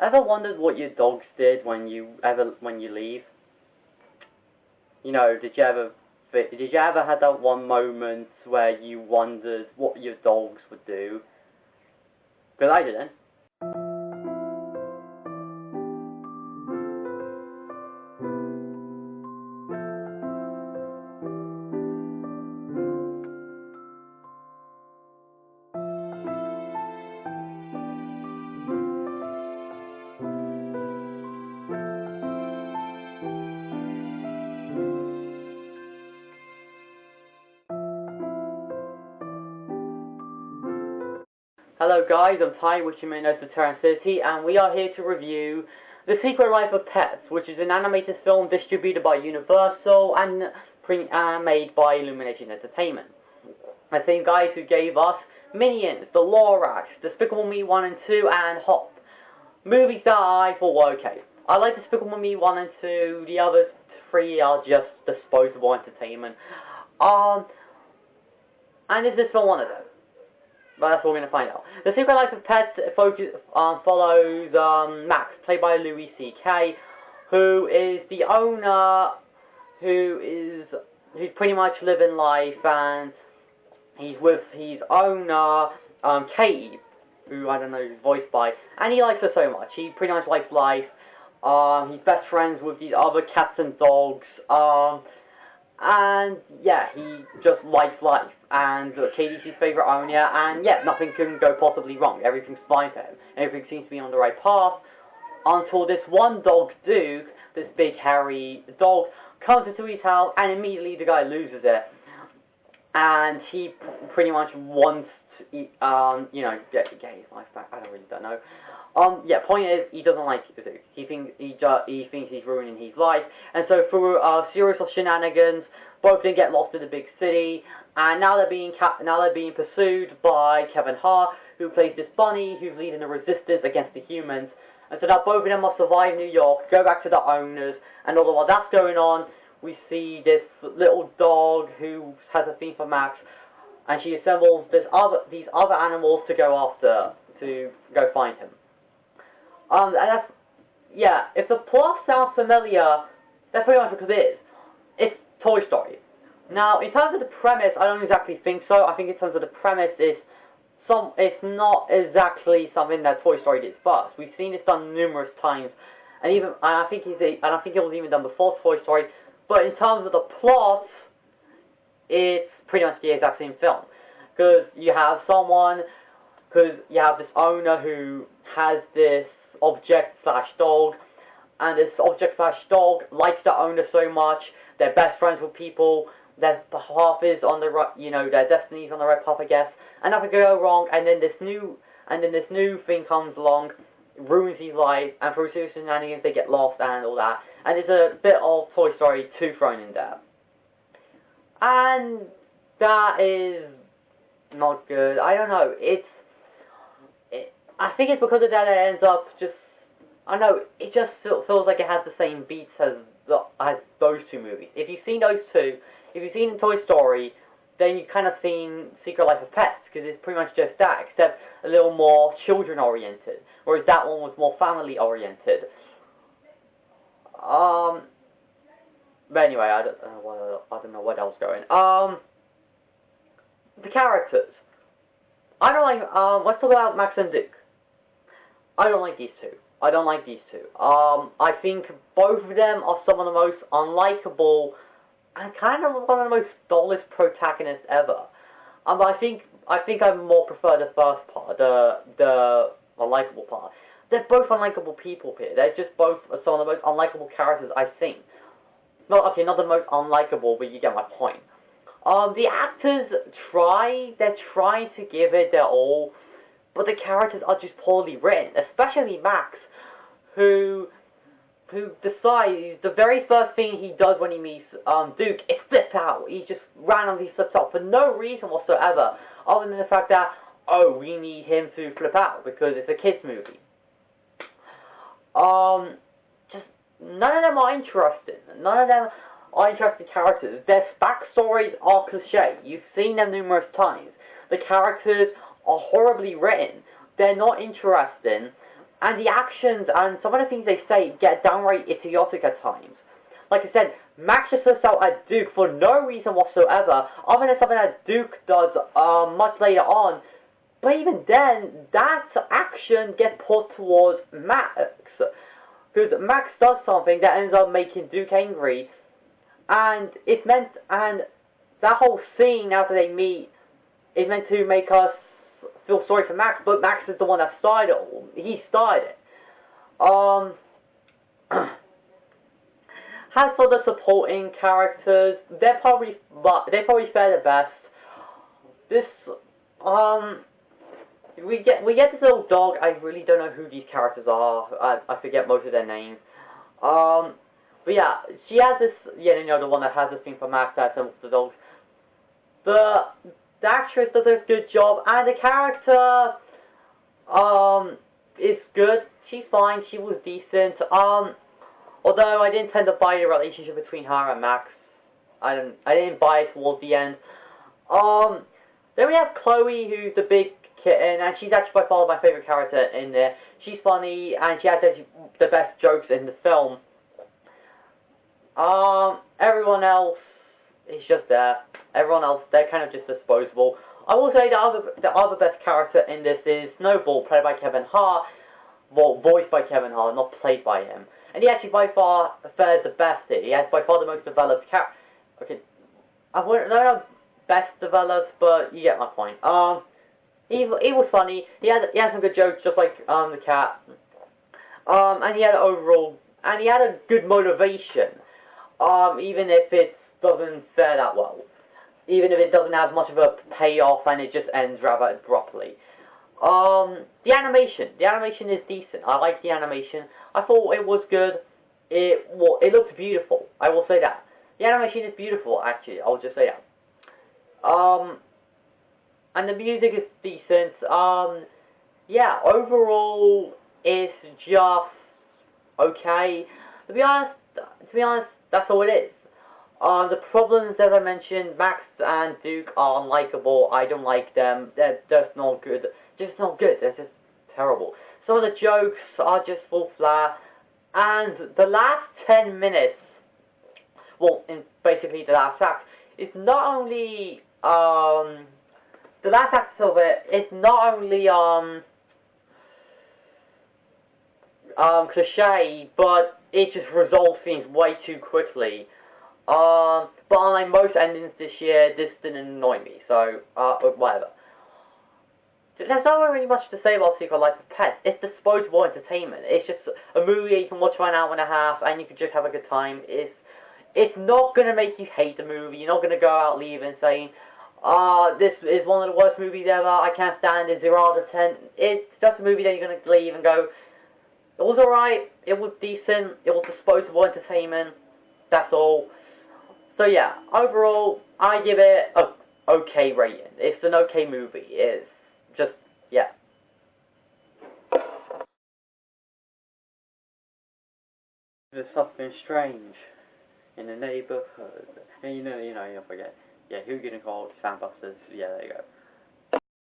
Ever wondered what your dogs did when you leave? You know, did you ever have that one moment where you wondered what your dogs would do? Because I didn't. Hello guys, I'm Ty, which you may know as Terran City, and we are here to review The Secret Life of Pets, which is an animated film distributed by Universal and made by Illumination Entertainment. The same guys who gave us Minions, The Lorax, Despicable Me 1 and 2, and Hop. Movies that I thought were okay. I like Despicable Me 1 and 2, the other 3 are just disposable entertainment. And is this film one of those? But that's what we're going to find out. The Secret Life of Pets follows Max, played by Louis C.K., who is the owner, who's pretty much living life, and he's with his owner, Katie, who I don't know who's voiced by, and he likes her so much. He pretty much likes life. He's best friends with these other cats and dogs. And yeah, he just likes life, and Katie's his favourite owner, and yeah, nothing can go possibly wrong. Everything's fine for him. Everything seems to be on the right path, until this one dog, Duke, this big hairy dog, comes into his house, and immediately the guy loses it. And he pretty much wants to, you know, get his life back. I don't know. Yeah, point is, he doesn't like Duke. He thinks he's ruining his life, and so through a series of shenanigans, both of them get lost in the big city, and now they're being pursued by Kevin Hart, who plays this bunny who's leading the resistance against the humans, and so now both of them must survive New York, go back to the owners, and all the while that's going on, we see this little dog who has a theme for Max, and she assembles these other animals to go find him. And that's, yeah, if the plot sounds familiar, that's pretty much because it is. It's Toy Story. Now, in terms of the premise, I don't exactly think so. I think in terms of the premise, it's not exactly something that Toy Story did first. We've seen this done numerous times, and I think it was even done before Toy Story. But in terms of the plot, it's pretty much the exact same film, because you have this owner who has this object/dog, and this object/dog likes the owner so much, they're best friends with people, their path is on the right, you know, their destiny's on the right path, I guess, and nothing can go wrong, and then this new thing comes along, ruins his life, and through serious shenanigans they get lost and all that, and there's a bit of Toy Story 2 thrown in there. And that is not good. I don't know, I think it's because of that it ends up just, I don't know, it just feels like it has the same beats as those two movies. If you've seen those two, if you've seen Toy Story, then you've kind of seen Secret Life of Pets, because it's pretty much just that, except a little more children-oriented, whereas that one was more family-oriented. But anyway, I don't know what else going. The characters. I don't like, let's talk about Max and Duke. I don't like these two. I think both of them are some of the most unlikable and kind of one of the most dullest protagonists ever. I think I more prefer the first part, the unlikable part. They're both unlikable people here. They're just both some of the most unlikable characters I've seen. Not the most unlikable, but you get my point. The actors they're trying to give it their all, but the characters are just poorly written, especially Max, who decides the very first thing he does when he meets Duke is flip out. He just randomly flips out for no reason whatsoever, other than the fact that, oh, we need him to flip out because it's a kids movie. Just none of them are interesting. None of them are interesting characters. Their backstories are cliche. You've seen them numerous times. The characters are horribly written. They're not interesting. and the actions and some of the things they say get downright idiotic at times. Like I said, Max just looks out at Duke for no reason whatsoever, other than something that Duke does much later on. But even then, that action gets put towards Max, because Max does something that ends up making Duke angry, and that whole scene after they meet is meant to make us feel sorry for Max, but Max is the one that started it. He started it. As for the supporting characters, they're probably fare the best. This we get this little dog. I really don't know who these characters are. I forget most of their names. But yeah, she has this. Yeah, you know, the one that has this thing for Max that symbols the dogs. The actress does a good job, and the character is good. She's fine. She was decent. Although I didn't tend to buy the relationship between her and Max. I didn't buy it towards the end. Then we have Chloe, who's the big kitten, and she's actually by far my favorite character in there. She's funny, and she has the best jokes in the film. Everyone else is just there. Everyone else, they're kind of just disposable. I will say the other best character in this is Snowball, played by Kevin Hart. Well, voiced by Kevin Hart, not played by him. And he actually by far fares the best here. He has by far the most developed character. Okay, I wouldn't know best developed, but you get my point. He was funny. He had some good jokes, just like the cat. And he had a good motivation. Even if it doesn't fare that well. Even if it doesn't have much of a payoff and it just ends rather abruptly. The animation is decent. I like the animation. I thought it was good. It looks beautiful. I will say that. The animation is beautiful, actually. I'll just say that. And the music is decent. Yeah, overall, it's just okay. To be honest, that's all it is. The problems, as I mentioned, Max and Duke are unlikable. I don't like them. They're just not good. Just not good. They're just terrible. Some of the jokes are just full flat. And the last 10 minutes, well, in basically the last act, is not only, the last act of it is not only, cliche, but it just resolves things way too quickly. But unlike most endings this year, this didn't annoy me, so, whatever. There's not really much to say about Secret Life of Pets. It's disposable entertainment. It's just a movie you can watch for an hour and a half, and you can just have a good time. It's not gonna make you hate the movie. You're not gonna go out leaving saying, this is one of the worst movies ever, I can't stand it, 0 out of 10. It's just a movie that you're gonna leave and go, it was alright, it was decent, it was disposable entertainment, that's all. So yeah, overall, I give it a okay rating. It's an okay movie. It's just, yeah. There's something strange in the neighborhood. And you know, you forget. Yeah, who you gonna call? Sandbusters. Yeah, there you go.